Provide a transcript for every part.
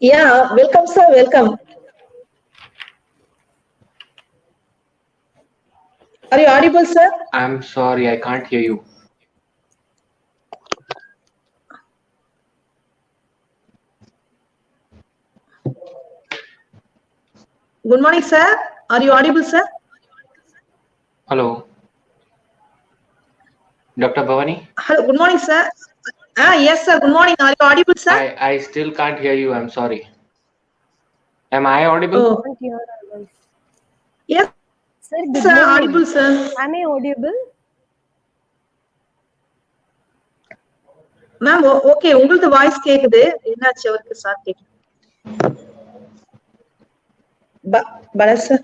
Yeah, welcome, sir. Welcome. Are you audible, sir? I'm sorry, I can't hear you. Good morning, sir. Are you audible, sir? Hello, Dr. Bhavani? Hello. Good morning, sir. Yes, sir. Good morning. Are you audible, sir? I still can't hear you. I'm sorry. Am I audible? Oh, Can't hear our voice. yes, sir. Sir, good Audible, morning. sir. Am I audible? Ma'am okay உங்களது voice கேக்குது என்னாச்சு அவருக்கு sir கேக்குது பல sir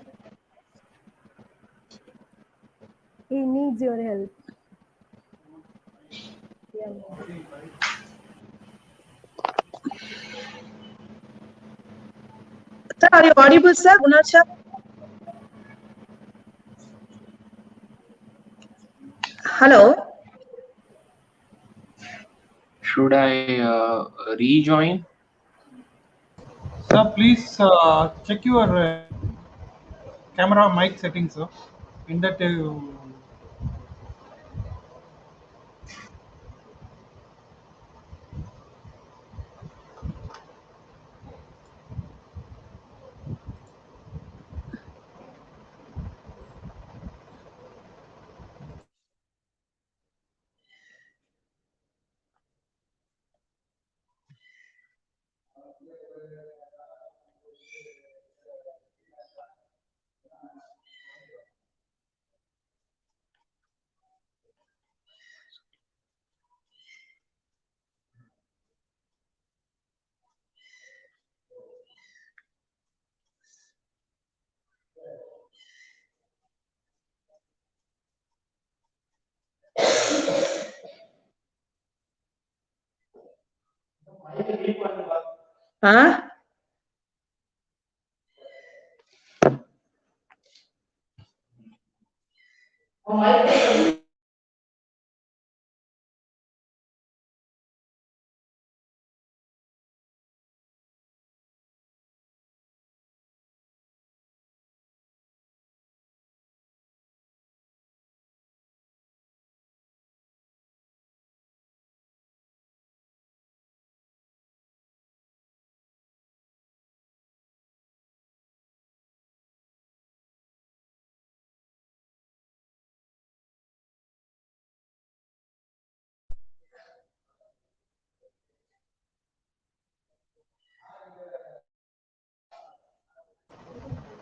He needs your help. Yeah. Sir, are you audible, sir? Kunal Shah? Hello? Should I rejoin? Sir, please check your camera mic settings, sir. In that, Huh?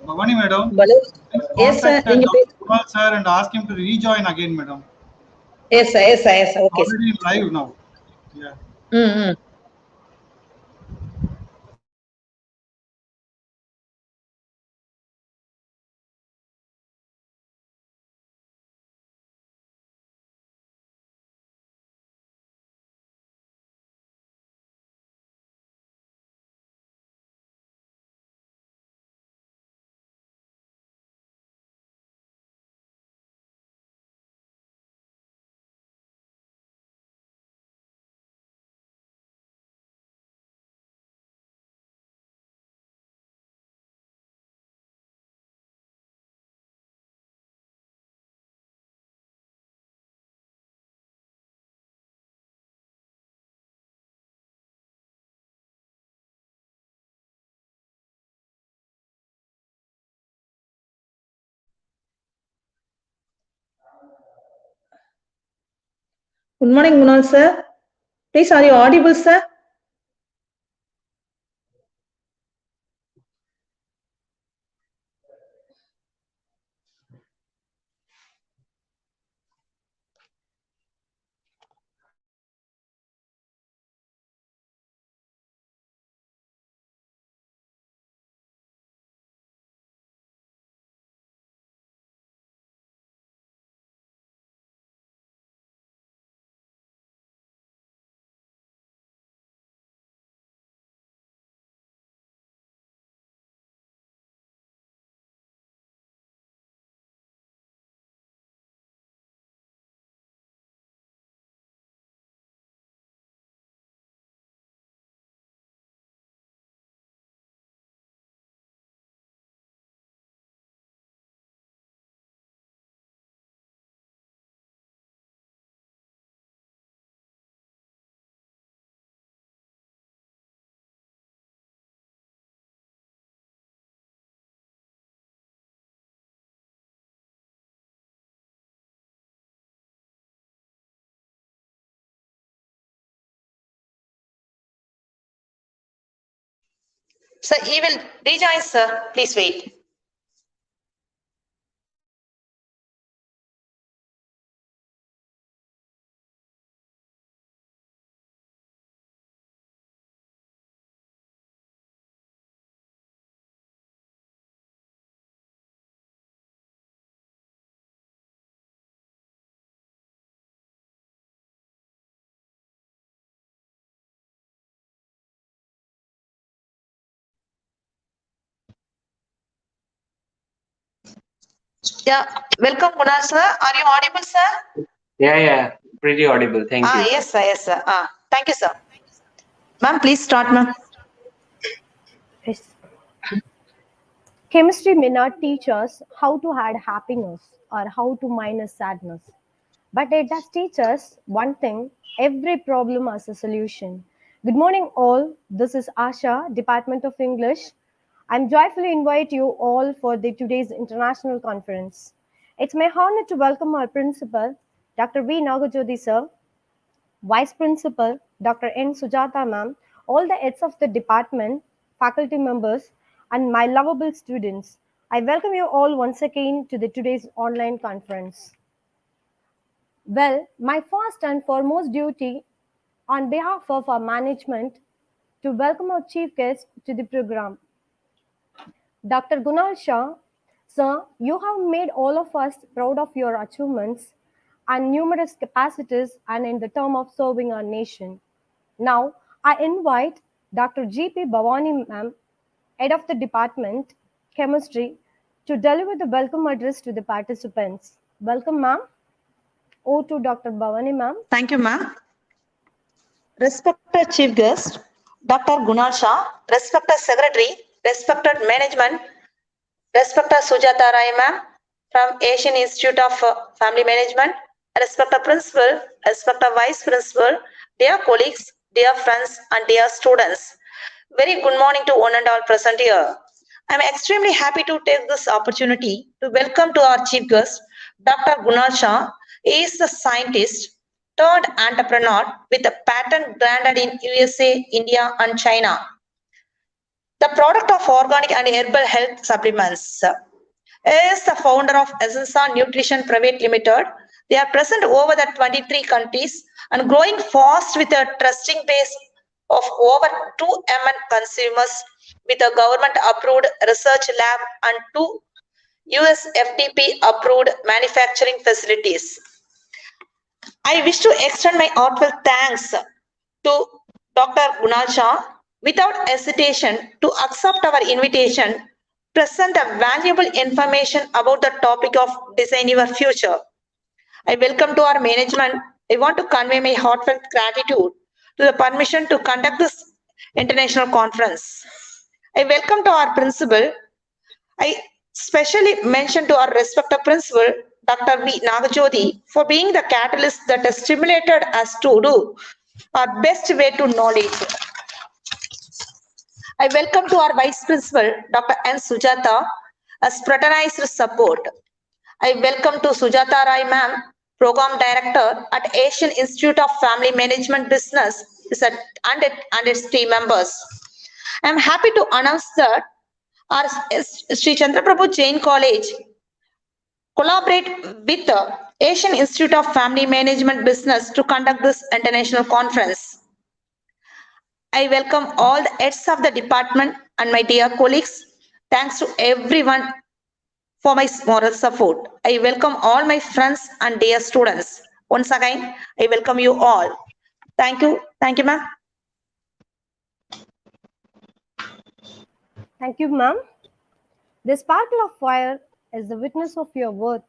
Bhavani madam, Bala? please Yes, sir. contact Dr. Kunal sir and ask him to rejoin again, madam. Yes, sir. Yes, sir. Yes, sir. Okay, sir. Already live now. Yeah. Mm-hmm. Good morning, Kunal, sir. Please, are you audible, sir? Sir, he will rejoin, sir. Please wait. Yeah, welcome, Kunal sir. Are you audible, sir? Yeah, pretty audible. Thank you. Yes, sir. Yes, sir. Thank you, sir. Ma'am, please start, ma'am. Yes. Chemistry may not teach us how to add happiness or how to minus sadness, but it does teach us one thing: every problem has a solution. Good morning, all. This is Asha, Department of English. I'm joyfully invite you all for today's international conference. It's my honor to welcome our principal, Dr. V. Nagajodi sir, Vice Principal, Dr. N. Sujata ma'am, all the heads of the department, faculty members, and my lovable students. I welcome you all once again to today's online conference. Well, my first and foremost duty on behalf of our management to welcome our chief guest to the program. Dr. Kunal Shah, sir, you have made all of us proud of your achievements and numerous capacities and in the term of serving our nation. Now, I invite Dr. G.P. Bhavani ma'am, head of the department, chemistry, to deliver the welcome address to the participants. Welcome, ma'am. Over to Dr. Bhavani ma'am. Thank you, ma'am. Respected Chief Guest, Dr. Kunal Shah, respected Secretary, respected Management, respected Sujata Rai ma'am from Asian Institute of Family Management, respected Principal, respected Vice Principal, dear colleagues, dear friends, and dear students. Very good morning to one and all present here. I'm extremely happy to take this opportunity to welcome to our chief guest, Dr. Kunal Shah. He is a scientist turned entrepreneur with a patent granted in USA, India, and China. The product of organic and herbal health supplements. Is the founder of Essenza Nutrition Private Limited. They are present over the 23 countries and growing fast with a trusting base of over 2 million consumers with a government approved research lab and 2 US FDP approved manufacturing facilities. I wish to extend my heartfelt thanks to Dr. Kunal Shah without hesitation to accept our invitation, present a valuable information about the topic of design your future. I welcome to our management. I want to convey my heartfelt gratitude to the permission to conduct this international conference. I welcome to our principal. I specially mention to our respected principal, Dr. V. Nagajodi, for being the catalyst that has stimulated us to do our best way to knowledge. I welcome to our Vice Principal, Dr. N. Sujata, as fraternized support. I welcome to Sujata Rai ma'am, Program Director at Asian Institute of Family Management Business and its team members. I am happy to announce that our Sri Chandraprabhu Jain College collaborate with the Asian Institute of Family Management Business to conduct this international conference. I welcome all the heads of the department and my dear colleagues. Thanks to everyone for my moral support. I welcome all my friends and dear students. Once again, I welcome you all. Thank you. Thank you, ma'am. Thank you, ma'am. The sparkle of fire is the witness of your worth.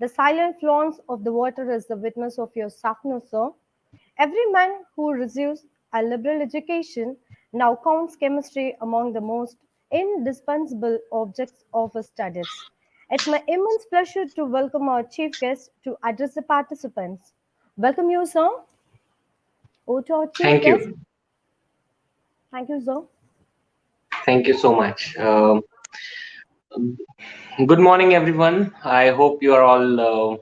The silent flaunt of the water is the witness of your softness, sir. Every man who receives a liberal education now counts chemistry among the most indispensable objects of his studies. It's my immense pleasure to welcome our chief guest to address the participants. Welcome you, sir. Over to our chief Thank guest. you. Thank you, sir. Thank you so much. Good morning, everyone. I hope you are all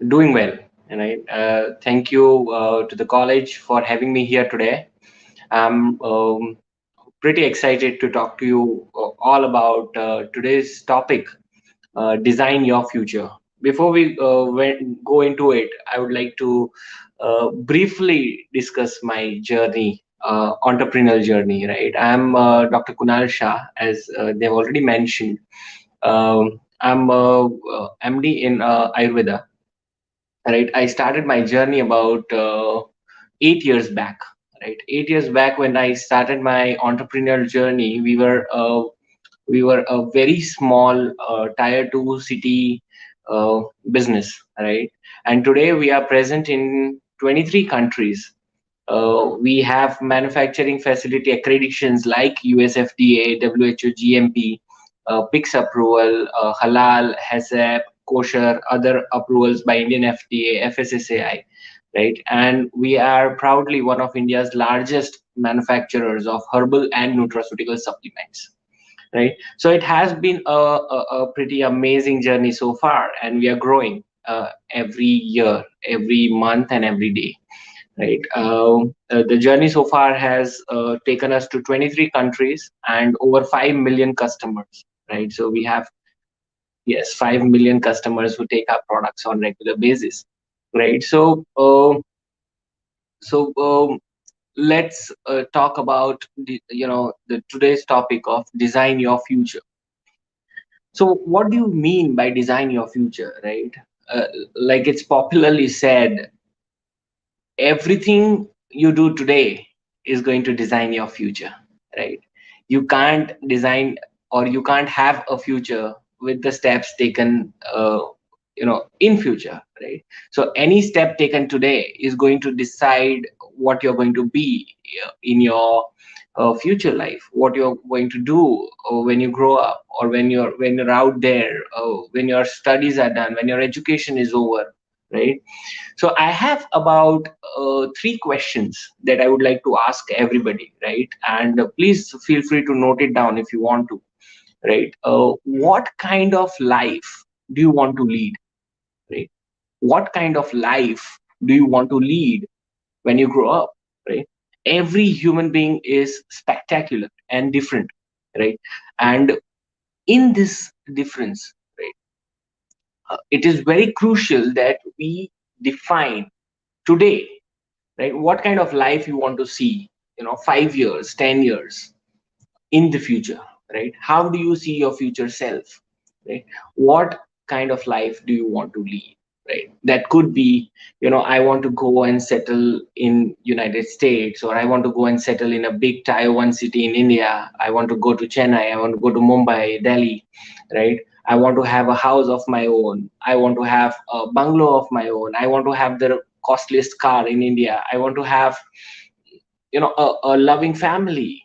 doing well. And thank you to the college for having me here today. I'm pretty excited to talk to you all about today's topic, design your future. Before we go into it, I would like to briefly discuss my journey, entrepreneurial journey. Right, I'm Dr. Kunal Shah, as they've already mentioned. I'm MD in Ayurveda. Right, I started my journey about 8 years back. Right, 8 years back when I started my entrepreneurial journey, we were a very small tier 2 city business, right? And today we are present in 23 countries. We have manufacturing facility accreditations like USFDA, WHO, GMP, PICS approval, halal, HACCP, kosher, other approvals by Indian FDA, FSSAI, right? And we are proudly one of India's largest manufacturers of herbal and nutraceutical supplements, right? So it has been a pretty amazing journey so far, and we are growing every year, every month, and every day, right? The journey so far has taken us to 23 countries and over 5 million customers, right? So we have, yes, 5 million customers who take our products on regular basis, right? So let's talk about the today's topic of design your future. So, what do you mean by design your future, right? Uh, like it's popularly said, everything you do today is going to design your future, right? You can't design, or you can't have a future with the steps taken, in future, right? So any step taken today is going to decide what you're going to be in your future life, what you're going to do when you grow up, or when you're out there, when your studies are done, when your education is over, right? So I have about three questions that I would like to ask everybody, right? And please feel free to note it down if you want to, right? What kind of life do you want to lead, right? What kind of life do you want to lead when you grow up, right? Every human being is spectacular and different, right? And in this difference, right, it is very crucial that we define today, right, what kind of life you want to see, 5 years, 10 years in the future, right? How do you see your future self, right? What kind of life do you want to lead, right? That could be, I want to go and settle in United States, or I want to go and settle in a big tier 1 city in India. I want to go to Chennai, I want to go to Mumbai, Delhi, right? I want to have a house of my own, I want to have a bungalow of my own, I want to have the costliest car in India, I want to have, a loving family.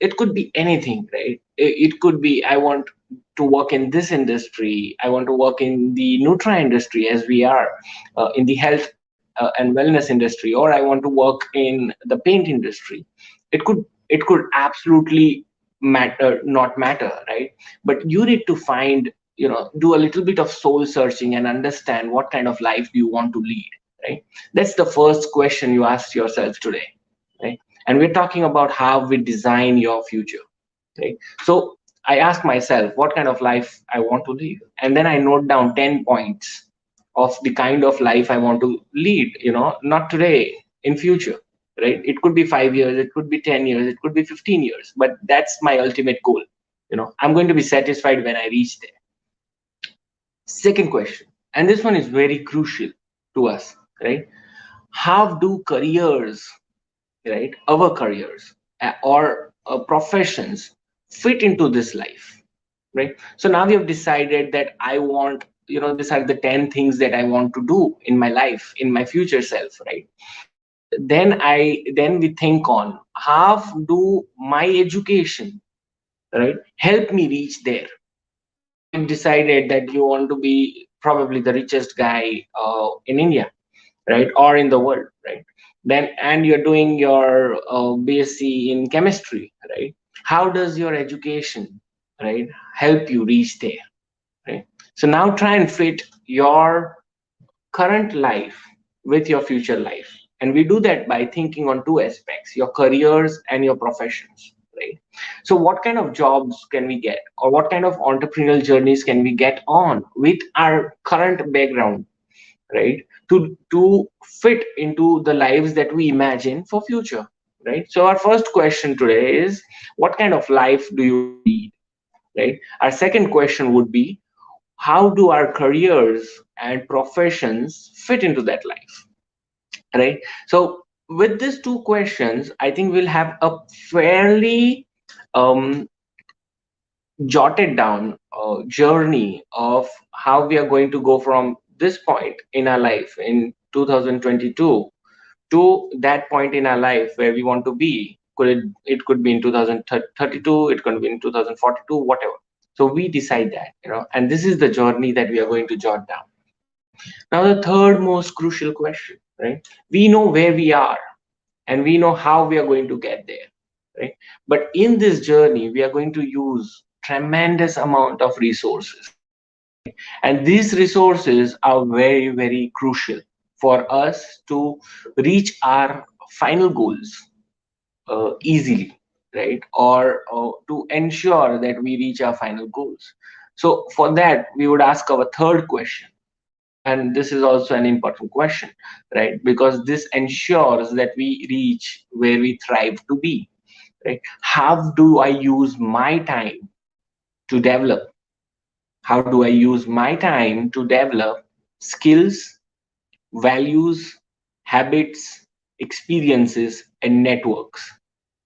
It could be anything, right? It could be, I want to work in this industry, I want to work in the nutra industry, as we are in the health and wellness industry, or I want to work in the paint industry. It could absolutely matter, not matter, right? But you need to find, do a little bit of soul searching and understand what kind of life do you want to lead, right? That's the first question you ask yourself today, right? And we're talking about how we design your future, right? So I ask myself what kind of life I want to live, and then I note down 10 points of the kind of life I want to lead, not today, in future, right? It could be 5 years, it could be 10 years, it could be 15 years, but that's my ultimate goal. I'm going to be satisfied when I reach there. Second question, and this one is very crucial to us, right? How do careers, right, our careers or professions fit into this life, right? So now we have decided that I want, these are the 10 things that I want to do in my life, in my future self, right? Then we think on how do my education, right, help me reach there. So now you've decided that you want to be probably the richest guy in India, right, or in the world, right? Then, and you're doing your BSc in chemistry, right? How does your education, right, help you reach there, right? So now try and fit your current life with your future life, and we do that by thinking on two aspects: your careers and your professions. right? So what kind of jobs can we get, or what kind of entrepreneurial journeys can we get on with our current background, right, to fit into the lives that we imagine for future, right? So our first question today is, what kind of life do you want to lead, right? Our second question would be, how do our careers and professions fit into that life, right? So with these two questions, I think we'll have a fairly um, jotted down journey of how we are going to go from this point in our life in 2022 to that point in our life where we want to be. It could be in 2032, it could be in 2042, whatever. So we decide that, and this is the journey that we are going to jot down. Now the third most crucial question, right? We know where we are and we know how we are going to get there, right? But in this journey we are going to use tremendous amount of resources, and these resources are very, very crucial for us to reach our final goals easily, right? Or to ensure that we reach our final goals. So for that we would ask our third question, and this is also an important question, right? Because this ensures that we reach where we thrive to be, right? How do I use my time to develop? How do I use my time to develop skills, values, habits, experiences, and networks?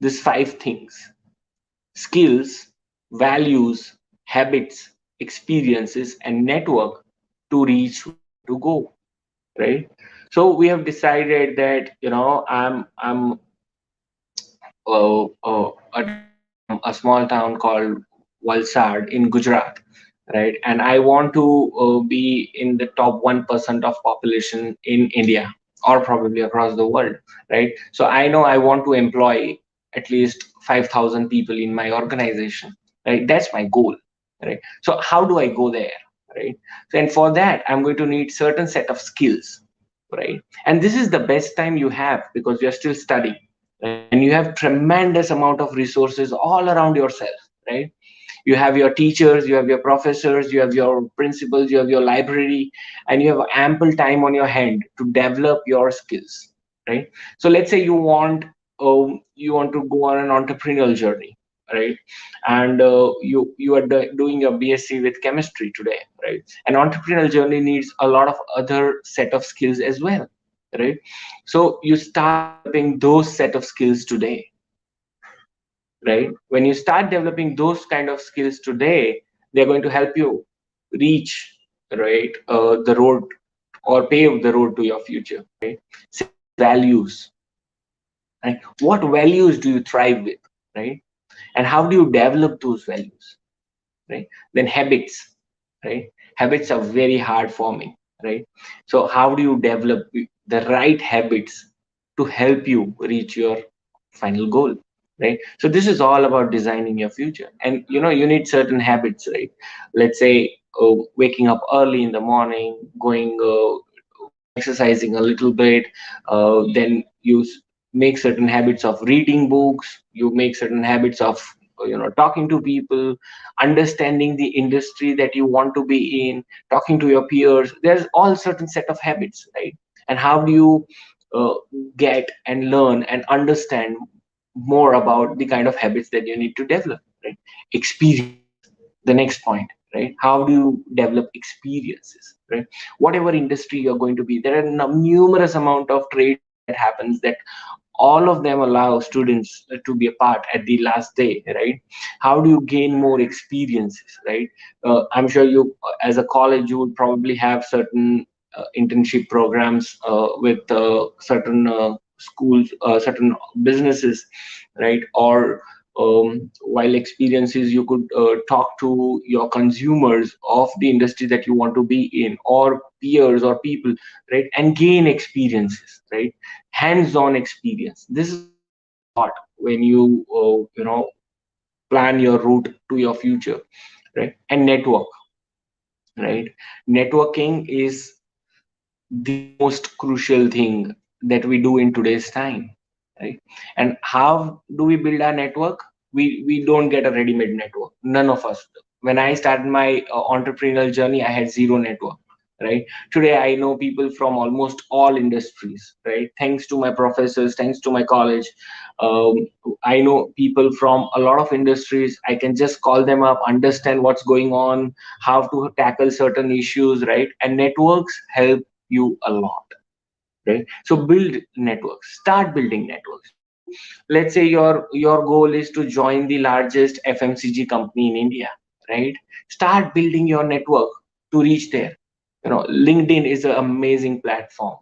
These five things: skills, values, habits, experiences, and network to reach where I want to go, right? So we have decided that, I'm from a small town called Valsad in Gujarat, right? And I want to be in the top 1% of population in India, or probably across the world, right? So I know I want to employ at least 5,000 people in my organization, right? That's my goal, right? So how do I go there, right? So, and for that, I'm going to need certain set of skills, right? And this is the best time you have because you're still studying, right? And you have tremendous amount of resources all around yourself, right? You have your teachers, you have your professors, you have your principals, you have your library, and you have ample time on your hand to develop your skills, right? So let's say you want to go on an entrepreneurial journey, right? And you are doing your BSc with chemistry today, right? An entrepreneurial journey needs a lot of other set of skills as well, right? So you start developing those set of skills today, right? When you start developing those kind of skills today, they're going to help you reach, right, the road, or pave the road to your future, right? Second is values, right? What values do you thrive with, right? And how do you develop those values, right? Then habits, right? Habits are very hard forming, right? So how do you develop the right habits to help you reach your final goal, right? So this is all about designing your future, and you need certain habits, right? Let's say waking up early in the morning, going exercising a little bit, then make certain habits of reading books, you make certain habits of talking to people, understanding the industry that you want to be in, talking to your peers. There's all certain set of habits, right? And how do you uh, get and learn and understand more about the kind of habits that you need to develop, right? Experience, the next point, right? How do you develop experiences, right? Whatever industry you're going to be, there are numerous amount of trades that happens, that all of them allow students to be a part at the last day, right? How do you gain more experiences, right? I'm sure you, as a college, you would probably have certain internship programs with certain schools, certain businesses, right? Or while experiences, you could talk to your consumers of the industry that you want to be in, or peers or people, right? And gain experiences, right? Hands-on experience. This is a lot when you plan your route to your future, right? And network, right? Networking is the most crucial thing that we do in today's time, right? And how do we build our network? we don't get a ready-made network. None of us do. When I started my entrepreneurial journey, I had zero network, right? Today I know people from almost all industries, right? Thanks to my professors, thanks to my college. um, I know people from a lot of industries. I can just call them up, understand what's going on, how to tackle certain issues, right? And networks help you a lot, right? So build networks, start building networks. Let's say your goal is to join the largest FMCG company in India, right? Start building your network to reach there. LinkedIn is an amazing platform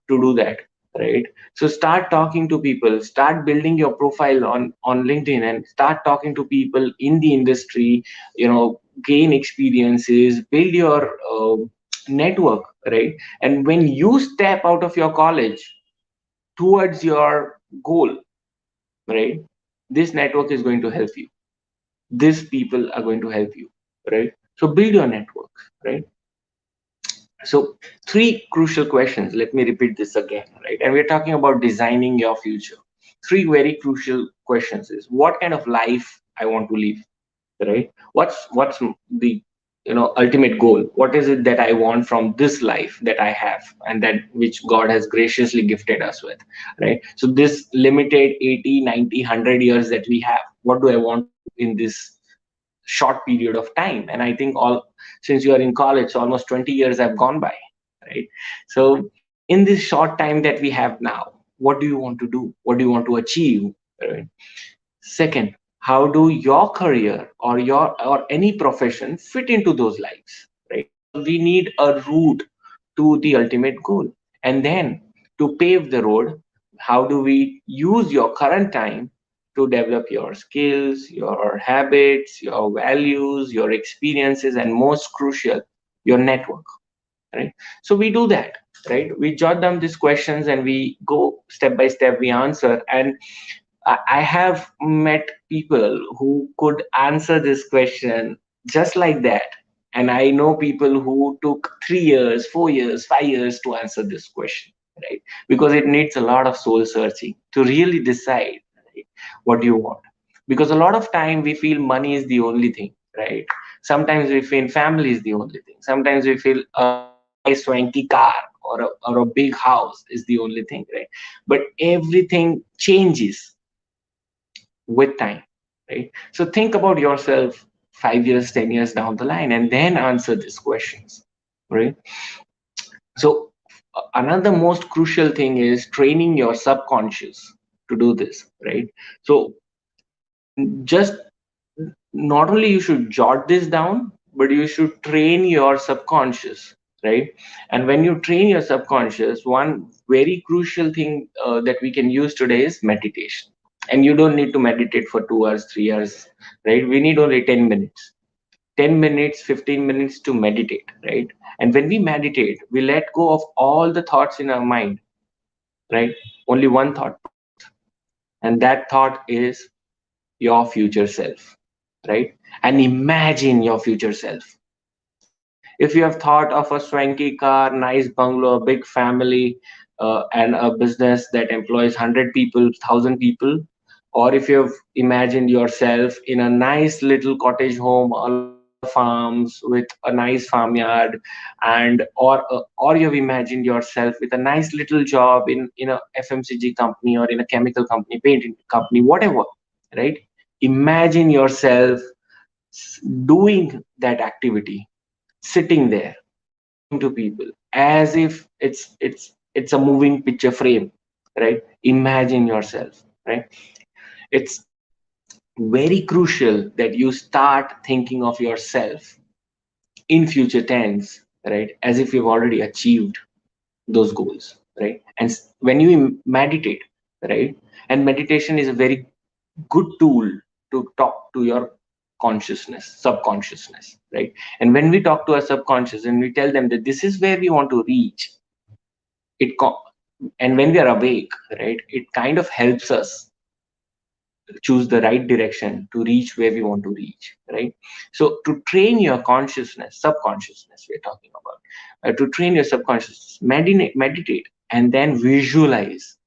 to do that, right? So start talking to people, start building your profile on LinkedIn, and start talking to people in the industry. Gain experiences, build your network, right? And when you step out of your college towards your goal, right, this network is going to help you. These people are going to help you, right? So build your network, right? So three crucial questions, let me repeat this again, right? And we're talking about designing your future. Three very crucial questions is: what kind of life I want to live, right? What's the ultimate goal? What is it that I want from this life that I have, and that which God has graciously gifted us with, right? So this limited 80, 90, 100 years that we have, what do I want to do in this short period of time? And I think all, since you are in college, so almost 20 years have gone by, right? So in this short time that we have now, what do you want to do? What do you want to achieve, right? Second, how do your career or any profession fit into those lives, right? Because we need a route to the ultimate goal. And then to pave the road, how do we use your current time to develop your skills, your habits, your values, your experiences, and most crucial, your network, right? So we do that, right? We jot down these questions and we go step by step, we answer. And I have met people who could answer this question just like that. And I know people who took 3 years, 4 years, 5 years to answer this question, right? Because it needs a lot of soul searching to really decide, right, what you want. Because a lot of time we feel money is the only thing, right? Sometimes we feel family is the only thing. Sometimes we feel a nice swanky car or a big house is the only thing, right? But everything changes with time, right? So think about yourself 5 years, 10 years down the line, and then answer these questions, right? So another most crucial thing is training your subconscious to do this, right? So just not only you should jot this down, but you should train your subconscious, right? And when you train your subconscious, one very crucial thing that we can use today is meditation. And you don't need to meditate for 2 hours, 3 hours, right? We need only 10 minutes, 10 minutes, 15 minutes to meditate, right? And when we meditate, we let go of all the thoughts in our mind, right? Only one thought, and that thought is your future self, right? And imagine your future self, right? If you have thought of a swanky car, nice bungalow, big family, and a business that employs 100 people, 1,000 people, or if you've imagined yourself in a nice little cottage home, a lot of farms with a nice farmyard, and or you've imagined yourself with a nice little job in a FMCG company or in a chemical company, painting company, whatever, right? Imagine yourself doing that activity, sitting there talking to people as if it's a moving picture frame, right? Imagine yourself, right? It's very crucial that you start thinking of yourself in future tense, right, as if you've already achieved those goals, right? And when you meditate, right, and meditation is a very good tool to talk to your consciousness, subconsciousness, right? And when we talk to our subconscious and we tell them that this is where we want to reach, it and when we are awake, right, it kind of helps us choose the right direction to reach where we want to reach, right? So to train your consciousness, subconsciousness we're talking about, to train your subconscious, meditate, and then visualize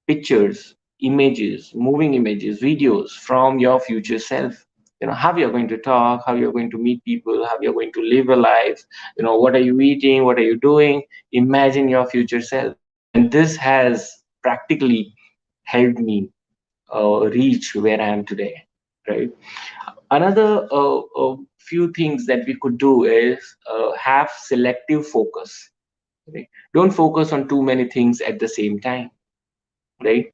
pictures, images, moving images, videos from your future self. How you're going to talk, how you're going to meet people, how you're going to live a life, what are you eating, what are you doing. Imagine your future self. And this has practically helped me reach where I am today, right? Another few things that we could do is have selective focus, right? Don't focus on too many things at the same time, right?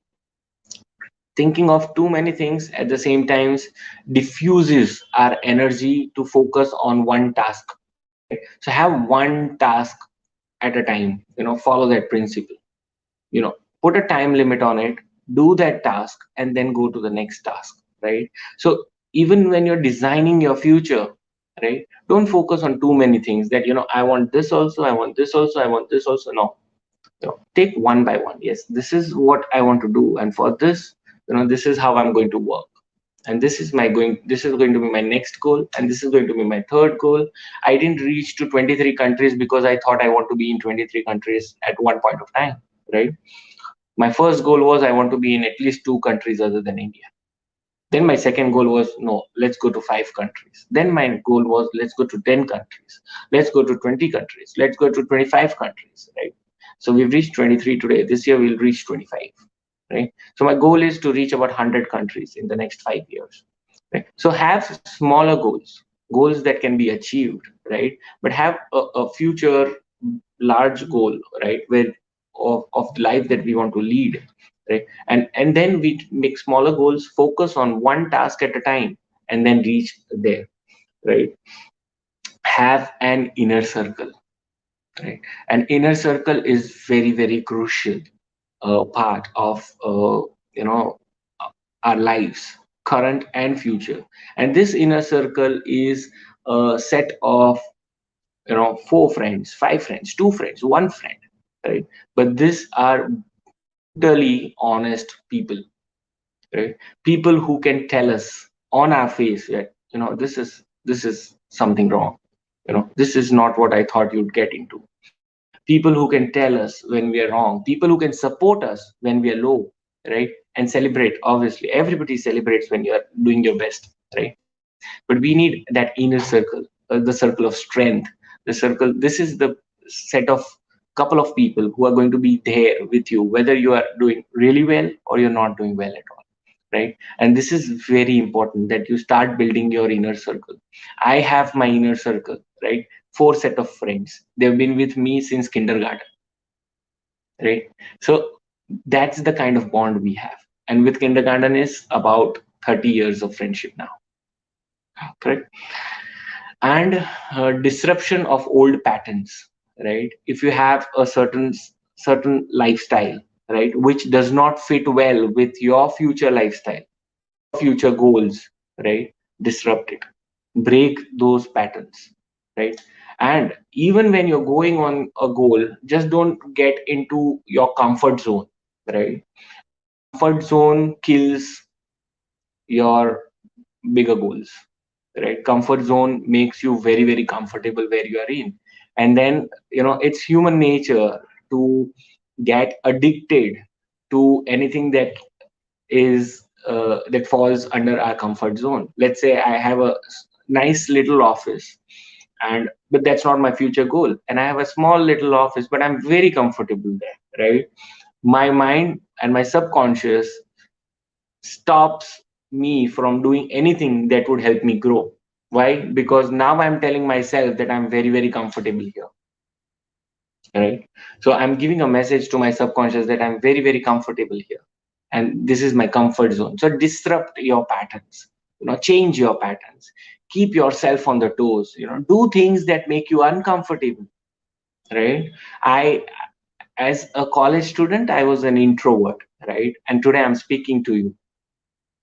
Thinking of too many things at the same times diffuses our energy to focus on one task, right? So have one task at a time, follow that principle, you know put a time limit on it, do that task, and then go to the next task, right? So even when you're designing your future, right, don't focus on too many things that, I want this also, I want this also, I want this also. No, take one by one. Yes, this is what I want to do, and for this, this is how I'm going to work, and this is going to be my next goal, and this is going to be my third goal. I didn't reach to 23 countries because I thought I want to be in 23 countries at one point of time, right? My first goal was I want to be in at least two countries other than India. Then my second goal was, no, let's go to 5 countries. Then my goal was, let's go to 10 countries. Let's go to 20 countries. Let's go to 25 countries, right? So we've reached 23 today. This year we'll reach 25, right? So my goal is to reach about 100 countries in the next 5 years, right? So have smaller goals, goals that can be achieved, right? But have a future large goal, right? Of the life that we want to lead, right? And then we make smaller goals, focus on one task at a time, and then reach there, right? Have an inner circle, right? An inner circle is very, very crucial part of you know our lives, current and future. And this inner circle is a set of 4 friends, 5 friends, 2 friends, one friend, right? But these are brutally honest people, right? People who can tell us on our face that, this is something wrong, this is not what I thought you'd get into. People who can tell us when we are wrong, people who can support us when we are low, right? And celebrate. Obviously everybody celebrates when you are doing your best, right? But we need that inner circle, the circle of strength, the circle. This is the set of couple of people who are going to be there with you whether you are doing really well or you're not doing well at all, right? And this is very important that you start building your inner circle. I have my inner circle, right? 4 set of friends, they've been with me since kindergarten, right? So that's the kind of bond we have. And with kindergarten is about 30 years of friendship now, correct? And disruption of old patterns, right? If you have a certain lifestyle, right, which does not fit well with your future lifestyle, your future goals, right, disrupt it, break those patterns, right? And even when you're going on a goal, just don't get into your comfort zone, right? Comfort zone kills your bigger goals, right? Comfort zone makes you very, very comfortable where you are in. And then, it's human nature to get addicted to anything that is that falls under our comfort zone. Let's say I have a nice little office, and but that's not my future goal, and I have a small little office but I'm very comfortable there, right? My mind and my subconscious stops me from doing anything that would help me grow. Why? Because now I'm telling myself that I'm very, very comfortable here, right? So I'm giving a message to my subconscious that I'm very, very comfortable here, and this is my comfort zone. So disrupt your patterns, change your patterns, keep yourself on the toes, do things that make you uncomfortable, right? I, as a college student, I was an introvert, right? And today I'm speaking to you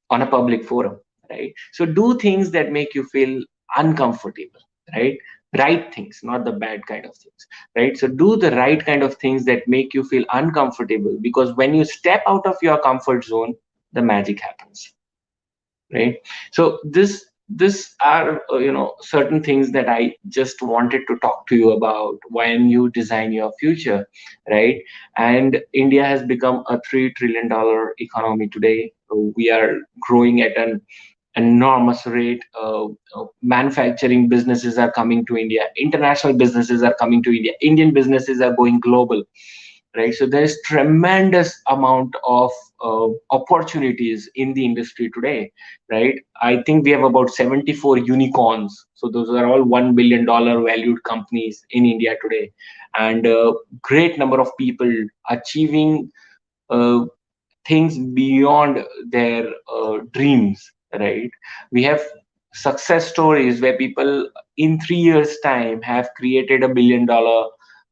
on a public forum, right? So do things that make you feel uncomfortable, right? Right things, not the bad kind of things, right? So do the right kind of things that make you feel uncomfortable, because when you step out of your comfort zone, the magic happens, right? So this These are certain things that I just wanted to talk to you about when you design your future, right? And India has become a $3 trillion economy today. We are growing at an enormous rate. Manufacturing businesses are coming to India, international businesses are coming to India, Indian businesses are going global, right? So there is tremendous amount of opportunities in the industry today, right? I think we have about 74 unicorns. So those are all $1 billion valued companies in India today, and a great number of people achieving uh, things beyond their dreams, right? We have success stories where people in 3 years time have created $1 billion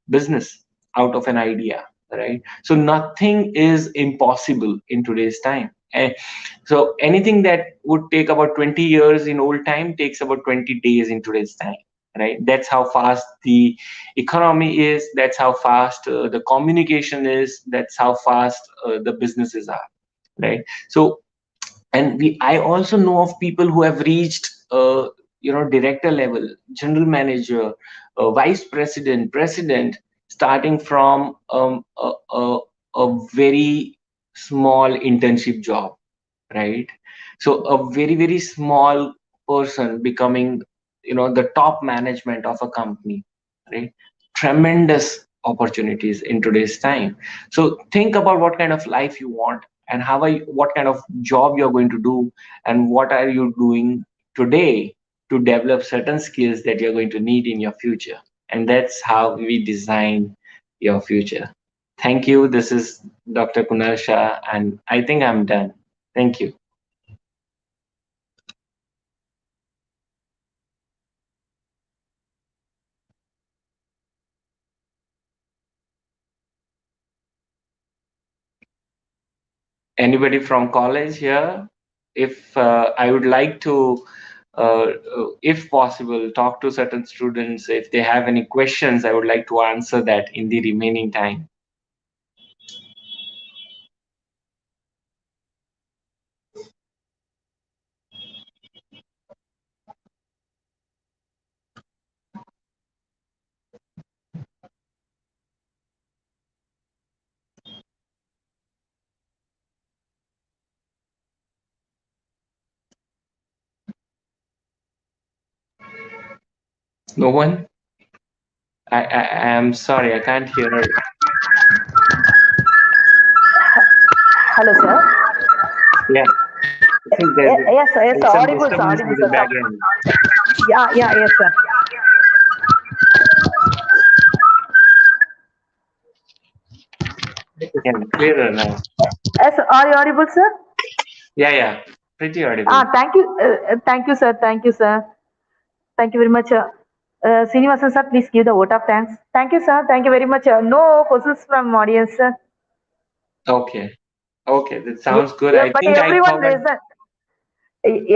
business out of an idea, right? So nothing is impossible in today's time. So anything that would take about 20 years in old time takes about 20 days in today's time, right? That's how fast the economy is, that's how fast the communication is, that's how fast the businesses are, right? So, and we I also know of people who have reached director level, general manager, vice president, president, starting from a very small internship job, right? So a very very small person becoming the top management of a company, right? Tremendous opportunities in today's time. So think about what kind of life you want, and what kind of job you're going to do, and what are you doing today to develop certain skills that you're going to need in your future. And that's how we design your future. Thank you. This is Dr. Kunal Shah, and I think I'm done. Thank you. Anybody from college here? If I would like to, if possible, talk to certain students. If they have any questions, I would like to answer that in the remaining time. No one? I am sorry, I can't hear. Hello, sir. Yeah, I think there's Yes, sir. Yes, sir. there's some Audible, sir. disturbance Audible, in the sir. background. Yeah, yeah, yes, sir. Yeah, clearer now. Yes, are you audible, sir? Yeah, yeah, pretty audible. Thank you, sir. Thank you, sir. Thank you very much. Srinivasan, sir, please give the vote of thanks. Thank you, sir. Thank you very much. No questions from audience, sir. Okay, okay, that Yeah, sounds good. yeah, I but think I everyone covered. listen.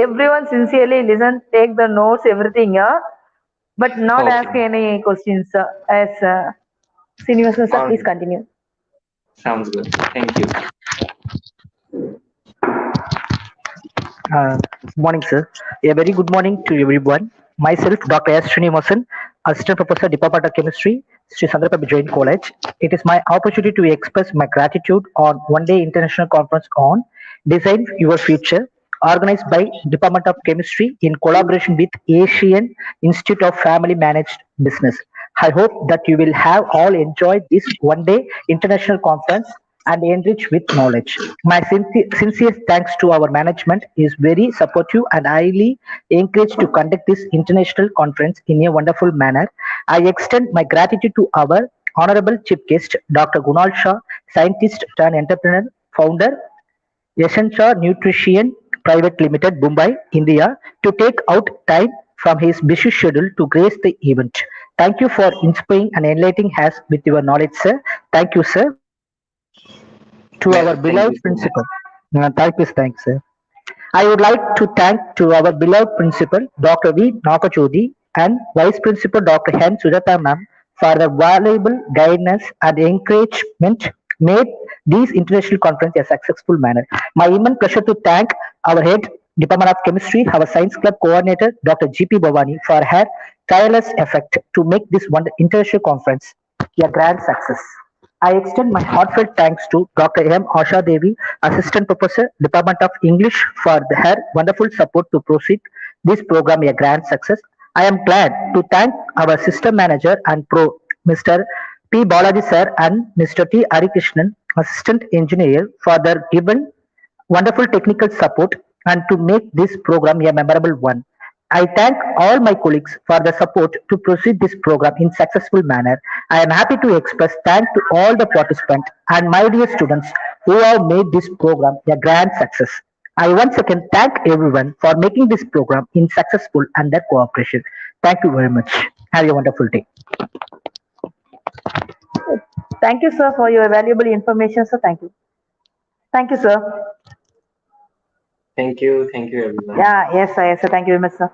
Everyone sincerely listen, take the notes, everything, but not Okay, ask any questions. As Srinivasan, sir, all please right, continue. sounds good. Thank you. Good morning, sir. A very good morning to everyone. Myself, Dr. S. Srinivasan, Assistant Professor, Department of Chemistry, Sri Sandrappa Jain College. It is my opportunity to express my gratitude on one-day international conference on Design Your Future, organized by Department of Chemistry in collaboration with Asian Institute of Family Managed Business. I hope that you will have all enjoyed this one-day international conference and enrich with knowledge. My sincere thanks to our management is very supportive and highly encouraged to conduct this international conference in a wonderful manner. I extend my gratitude to our honorable chief guest, Dr. Kunal Shah, scientist turned entrepreneur, founder, Essential Nutrition Private Limited, Mumbai, India, to take out time from his busy schedule to grace the event. Thank you for inspiring and enlightening us with your knowledge, sir. Thank you, sir. To Yeah, our thank beloved you so much. principal. Thanks, sir. I would like to thank to our beloved principal, Dr. V. Nakachodi, and Vice Principal, Dr. Hen Sujata ma'am, for the valuable guidance and encouragement made this international conference a successful manner. My immense pleasure to thank our head, Department of Chemistry, our Science Club coordinator, Dr. G.P. Bhavani, for her tireless effort to make this one international conference a grand success. I extend my heartfelt thanks to Dr. M. Asha Devi, Assistant Professor, Department of English, for her wonderful support to proceed this program a grand success. I am glad to thank our system manager and pro, Mr. P. Balaji sir and Mr. T. Harikrishnan, Assistant Engineer, for their given wonderful technical support and to make this program a memorable one. I thank all my colleagues for the support to proceed this program in successful manner. I am happy to express thanks to all the participants and my dear students who have made this program a grand success. I once again thank everyone for making this program in successful and their cooperation. Thank you very much. Have a wonderful day. Thank you, sir, for your valuable information, sir. Thank you. Thank you, sir. Thank you. Thank you, everyone. Yeah, yes, sir. Yes, sir. Thank you very much, sir.